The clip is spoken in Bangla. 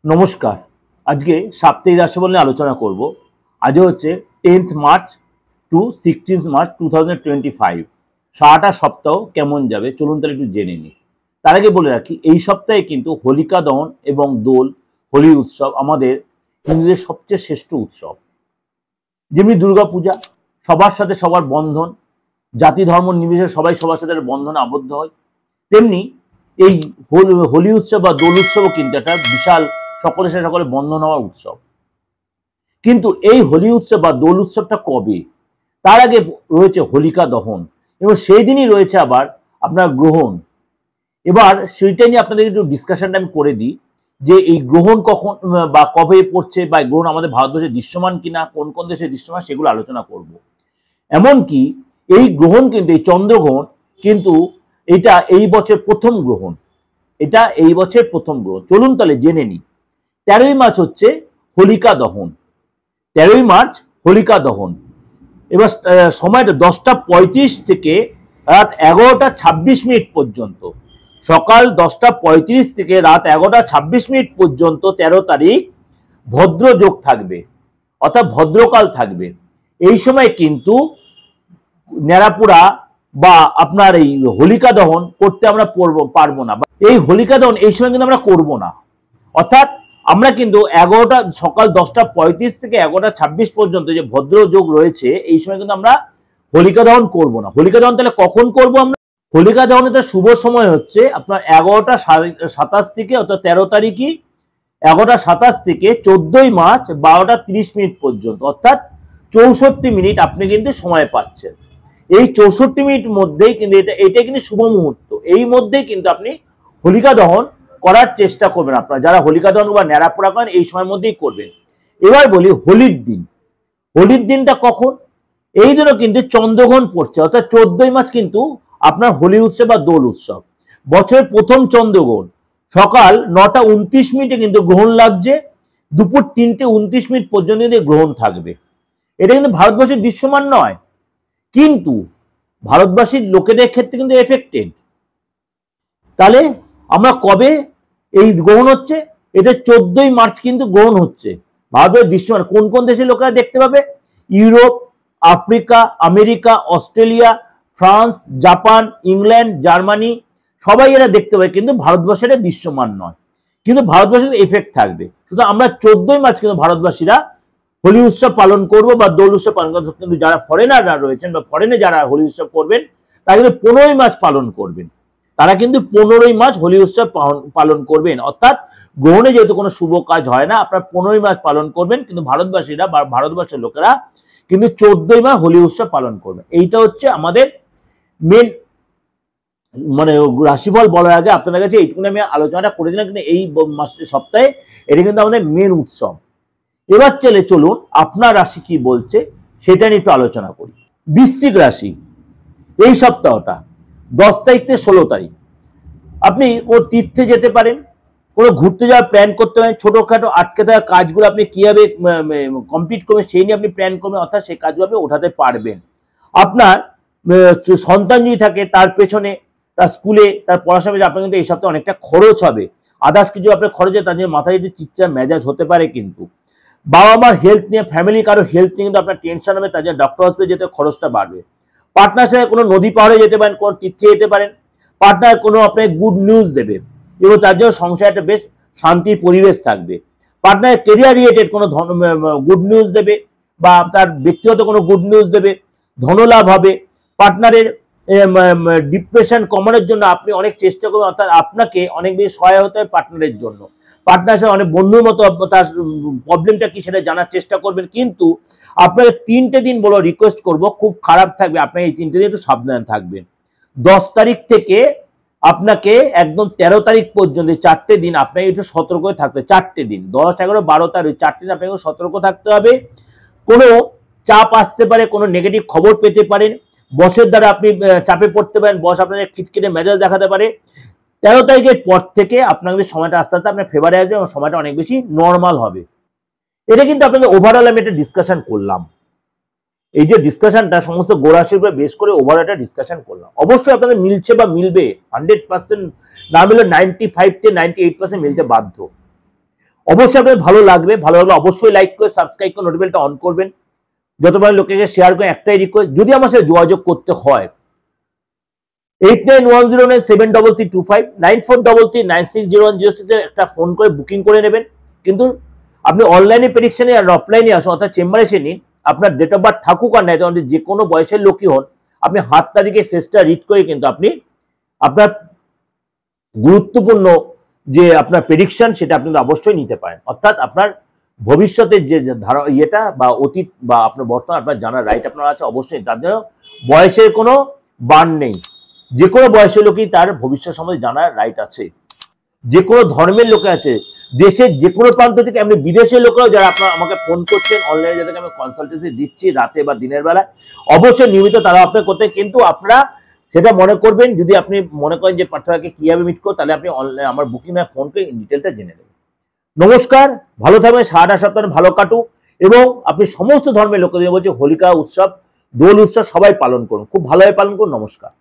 নমস্কার। আজকে সাপ্তাহিক রাশিফল নিয়ে আলোচনা করব। আজ হচ্ছে 10th March two 16th March 2025। সারাটা সপ্তাহ কেমন যাবে চলুন তাহলে একটু জেনে নিই। তার আগে বলে রাখি, এই সপ্তাহে কিন্তু হোলিকা দহন এবং দোল হোলি উৎসব আমাদের হিন্দুদের সবচেয়ে শ্রেষ্ঠ উৎসব। যেমনি দুর্গাপূজা সবার সাথে সবার বন্ধন, জাতি ধর্ম নির্বিশেষে সবাই সবার সাথে বন্ধনে আবদ্ধ হয়, তেমনি এই হোলি উৎসব বা দোল উৎসবও কিন্তু একটা বিশাল সকলের সাথে সকলে বন্ধন হওয়ার উৎসব। কিন্তু এই হোলি উৎসব বা দোল উৎসবটা কবে? তার আগে রয়েছে হোলিকা দহন এবং সেই দিনই রয়েছে আবার আপনার গ্রহণ। এবার সেইটা নিয়ে আপনাদের একটু ডিসকাশনটা আমি করে দিই যে এই গ্রহণ কখন বা কবে পড়ছে, বা গ্রহণ আমাদের ভারতবর্ষে দৃশ্যমান কিনা, কোন কোন দেশে দৃশ্যমান, সেগুলো আলোচনা করব। এমনকি এই গ্রহণ কিন্তু, এই চন্দ্রগ্রহণ কিন্তু এটা এই বছর প্রথম গ্রহণ, এটা এই বছর প্রথম গ্রহণ। চলুন তাহলে জেনে নিই। 13ই মার্চ হচ্ছে হোলিকা দহন, 13ই মার্চ হোলিকা দহন। এবার সময়টা 10টা 35 থেকে রাত 11টা 26 পর্যন্ত, সকাল 10টা 35 থেকে রাত 11টা 26 পর্যন্ত 13 তারিখ ভদ্রযোগ থাকবে, অর্থাৎ ভদ্রকাল থাকবে। এই সময় কিন্তু নেড়াপোড়া বা আপনার এই হোলিকা দহন করতে আমরা পারবো না। এই হোলিকা দহন এই সময় কিন্তু আমরা করবো না, অর্থাৎ আমরা কিন্তু সকাল 10টা 35 থেকে 11টা 26 পর্যন্ত যে ভদ্রযোগ রয়েছে এই সময় কিন্তু আমরা হোলিকা দহন করবো না। হোলিকা দহন তাহলে কখন করব আমরা? হোলিকা দহনের তার শুভ সময় হচ্ছে আপনার 11টা 27 থেকে, অর্থাৎ 13 তারিখই 11টা 27 থেকে 14ই মার্চ 12টা 30 পর্যন্ত, অর্থাৎ 64 মিনিট আপনি কিন্তু সময় পাচ্ছেন। এই 64 মিনিট মধ্যেই কিন্তু এটা কিন্তু শুভ মুহূর্ত, এই মধ্যেই কিন্তু আপনি হোলিকা দহন করার চেষ্টা করবেন। আপনারা যারা হোলিকা দহন বা ন্যাড়াপোড়া করেন এই সময়ের মধ্যেই করবেন। এবার বলি হোলির দিন। হোলির দিনটা কখন? এই দিনও কিন্তু চন্দ্রগ্রহণ পড়ছে, অর্থাৎ 14ই মার্চ কিন্তু আপনার হোলি উৎসব বা দোল উৎসব। বছরের প্রথম চন্দ্রগ্রহণ সকাল 9টা 29 কিন্তু গ্রহণ লাগছে, দুপুর 3টে 29 পর্যন্ত গ্রহণ থাকবে। এটা কিন্তু ভারতবর্ষের দৃশ্যমান নয়, কিন্তু ভারতবাসীর লোকেদের ক্ষেত্রে কিন্তু এফেক্টেড। তাহলে আমরা কবে এই গ্রহণ হচ্ছে? এটা 14ই মার্চ কিন্তু গ্রহণ হচ্ছে। ভারতের দৃশ্যমান কোন কোন দেশের লোকেরা দেখতে পাবে? Europe, Africa, America, Australia, France, Japan, England, Germany, সবাই এরা দেখতে পাবে, কিন্তু ভারতবর্ষের দৃশ্যমান নয়, কিন্তু ভারতবর্ষের এফেক্ট থাকবে। সুতরাং আমরা 14ই মার্চ কিন্তু ভারতবাসীরা হোলি উৎসব পালন করবো বা দোল উৎসব পালন করবো। কিন্তু যারা ফরেনাররা রয়েছেন বা ফরেনে যারা হোলি উৎসব করবেন তারা কিন্তু 15ই মার্চ পালন করবেন, তারা কিন্তু 15ই মার্চ হোলি উৎসব পালন করবেন। অর্থাৎ গ্রহণে যেহেতু কোনো শুভ কাজ হয় না, আপনার 15ই মার্চ পালন করবেন, কিন্তু ভারতবাসীরা বা ভারতবর্ষের লোকেরা কিন্তু 14ই মার্চ হোলি উৎসব পালন করবেন। এইটা হচ্ছে আমাদের মেন মানে রাশিফল বলার আগে আপনাদের কাছে এইটুকু আমি আলোচনাটা করে দিলাম, কিন্তু এই সপ্তাহে এটা কিন্তু আমাদের মেন উৎসব। এবার চলুন আপনার রাশি কি বলছে সেটা নিয়ে একটু আলোচনা করি। বৃশ্চিক রাশি, এই সপ্তাহটা 10 তারিখ থেকে 16 তারিখ আপনি কোনো তীর্থে যেতে পারেন, কোনো ঘুরতে যাওয়ার প্ল্যান করতে পারেন। ছোটখাটো আটকে থাকা কাজগুলো আপনি কিভাবে কমপ্লিট করবেন সেই নিয়ে আপনি প্ল্যান করবেন, অর্থাৎ সেই কাজগুলো আপনি ওঠাতে পারবেন। আপনার সন্তান যদি থাকে তার পেছনে, তার স্কুলে, তার পড়াশোনা আপনার কিন্তু এই সপ্তাহে অনেকটা খরচ হবে। আদার্স কিছু আপনার খরচে তার জন্য মাথায় একটু চিৎচার মেজাজ হতে পারে। কিন্তু বাবা মার হেলথ নিয়ে, ফ্যামিলি কারো হেলথ নিয়ে কিন্তু আপনার টেনশন হবে, তার জন্য ডক্টর হসপিটালে যেতে খরচটা বাড়বে। পার্টনার সাথে কোনো নদী পাহাড়ে যেতে পারেন, কোনো তীর্থে যেতে পারেন। পার্টনার কোনো আপনাকে গুড নিউজ দেবে এবং তার জন্য সংসারে একটা বেশ শান্তির পরিবেশ থাকবে। পার্টনার কেরিয়ার রিলেটেড কোনো গুড নিউজ দেবে বা তার ব্যক্তিগত কোনো গুড নিউজ দেবে, ধনলাভ হবে। পার্টনারের ডিপ্রেশন কমানোর জন্য আপনি অনেক চেষ্টা করবেন, অর্থাৎ আপনাকে অনেক বেশি সহায় হতে হবে পার্টনারের জন্য। পার্টনারের সাথে অনেক বন্ধুর মতো তার প্রবলেমটা কি সেটা জানার চেষ্টা করবেন। কিন্তু আপনাকে 3টে দিন বড় রিকোয়েস্ট করব, খুব খারাপ থাকবে, আপনি এই 3টে দিন একটু সাবধান থাকবেন। 10 তারিখ থেকে আপনাকে একদম 13 তারিখ পর্যন্ত 4টে দিন আপনাকে একটু সতর্ক থাকতে, 4টে দিন 10, 11, 12 তারিখ 4টে দিন আপনাকে সতর্ক থাকতে হবে। কোনো চাপ আসতে পারে, কোনো নেগেটিভ খবর পেতে পারেন, বসের দ্বারা আপনি চাপে পড়তে পারেন, বস আপনাদের খিটখিটে মেজাজ দেখাতে পারে। 13 তারিখের পর থেকে আপনাদের সময়টা আস্তে আস্তে আপনার ফেভারে আসবে এবং সময়টা অনেক বেশি নর্মাল হবে। এটা কিন্তু আপনাদের ওভারঅল আমি একটা ডিসকাশন করলাম। এই যে ডিসকাশনটা সমস্ত গোরাশির উপরে বেশ করে ওভারঅল একটা ডিসকাশন করলাম। অবশ্যই আপনাদের মিলছে বা মিলবে, 100% না মিলে 95 থেকে 98% মিলতে বাধ্য। অবশ্যই আপনার ভালো লাগবে অবশ্যই লাইক করে সাবস্ক্রাইব করে নোটিফিকেশনটা অন করবেন, যতবার লোকেকে শেয়ার করে। একটাই রিকোয়েস্ট, যদি আমার সাথে যোগাযোগ করতে হয় 8910973325 9433960106 একটা ফোন করে বুকিং করে নেবেন। কিন্তু আপনি অনলাইনে প্রেডিকশনে আর অফলাইনে আসুন, অর্থাৎ চেম্বারে এসে নিন। আপনার ডেট অফ বার্থ থাকুক আর নাই, যে কোনো বয়সের লোকই হন, আপনি হাত তারিখে ফেসটা রিড করে কিন্তু আপনি আপনার গুরুত্বপূর্ণ যে আপনার প্রেডিকশন সেটা আপনি অবশ্যই নিতে পারেন। অর্থাৎ আপনার ভবিষ্যতের যে ধারা ইয়েটা বা অতীত বা আপনার বর্তমান আপনার জানার রাইট আপনার আছে অবশ্যই। তার জন্য বয়সের কোনো বান নেই, যে কোনো বয়সের লোকই তার ভবিষ্যৎ সম্বন্ধে জানার রাইট আছে। যে কোনো ধর্মের লোকে আছে, দেশের যে কোনো প্রান্ত থেকে, এমনি বিদেশের লোকেরাও যারা আপনারা আমাকে ফোন করছেন, অনলাইনে যাদেরকে আমি কনসালটেন্সি দিচ্ছি রাতে বা দিনের বেলায়, অবশ্যই নিয়মিত তারা আপনার করতে। কিন্তু আপনারা সেটা মনে করবেন, যদি আপনি মনে করেন যে পার্থক্যকে কিভাবে মিট করো, তাহলে আপনি অনলাইন আমার বুকিং না ফোন করে ডিটেলটা জেনে নেবেন। নমস্কার, ভালো থাকবেন, সারাটা সপ্তাহ ভালো কাটুক এবং আপনি সমস্ত ধর্মের লোকদের বলছি হোলিকা উৎসব, দোল উৎসব সবাই পালন করুন, খুব ভালোভাবে পালন করুন। নমস্কার।